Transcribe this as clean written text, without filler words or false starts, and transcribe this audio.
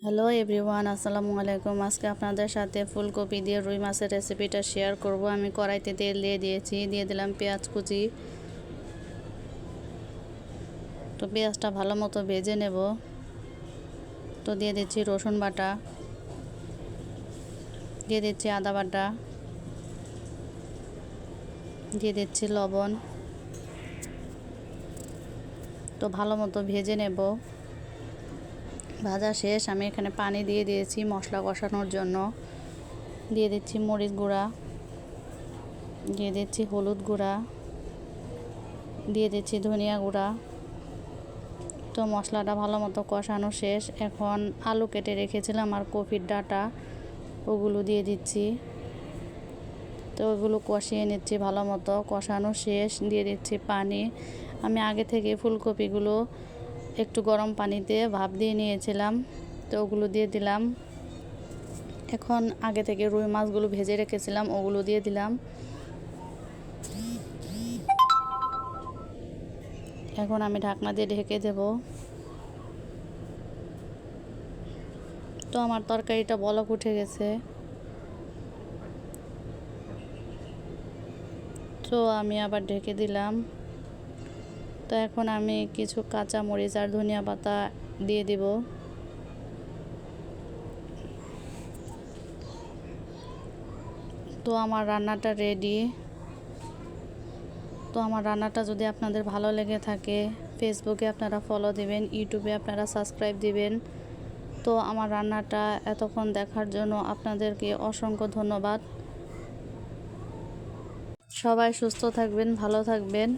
Hello everyone, আসসালামু আলাইকুম। আজকে আপনাদের সাথে ফুলকপি দিয়ে রুই মাছের রেসিপিটা শেয়ার করব। আমি কড়াইতে তেল দিয়ে দিয়েছি, দিয়ে দিলাম পেঁয়াজ কুচি। তো পেঁয়াজটা ভালো মতো ভেজে নেব। তো দিয়ে দিচ্ছি রসুন বাটা, দিয়ে দিচ্ছি আদা বাটা, দিয়ে দিচ্ছি লবণ। তো ভালো মতো ভেজে নেব। ভাজা শেষ, আমি এখানে পানি দিয়ে দিয়েছি মশলা কষানোর জন্য। দিয়ে দিচ্ছি মরিচ গুঁড়া, দিয়ে দিচ্ছি হলুদ গুঁড়া, দিয়ে দিচ্ছি ধনিয়া গুঁড়া। তো মশলাটা ভালো মতো কষানো শেষ। এখন আলু কেটে রেখেছিলাম আর কপির ডাঁটা, ওগুলো দিয়ে দিচ্ছি। তো ওগুলো কষিয়ে নিচ্ছি ভালো মতো। কষানো শেষ, দিয়ে দিচ্ছি পানি। আমি আগে থেকে ফুলকপিগুলো একটু গরম পানিতে ভাপ দিয়ে নিয়েছিলাম, তো ওগুলো দিয়ে দিলাম। এখন আগে থেকে রুই মাছগুলো ভেজে রেখেছিলাম, ওগুলো দিয়ে দিলাম। এখন আমি ঢাকনা দিয়ে ঢেকে দেব। তো আমার তরকারিটা বলক উঠে গেছে। তো আমি আবার ঢেকে দিলাম। তো এখন আমি কিছু কাঁচা মরিচ আর ধনিয়া পাতা দিয়ে দিব। তো আমার রান্নাটা রেডি। তো আমার রান্নাটা যদি আপনাদের ভালো লেগে থাকে, ফেসবুকে আপনারা ফলো দিবেন, ইউটিউবে আপনারা সাবস্ক্রাইব দিবেন। তো আমার রান্নাটা এতক্ষণ দেখার জন্য আপনাদেরকে অসংখ্য ধন্যবাদ। সবাই সুস্থ থাকবেন, ভালো থাকবেন।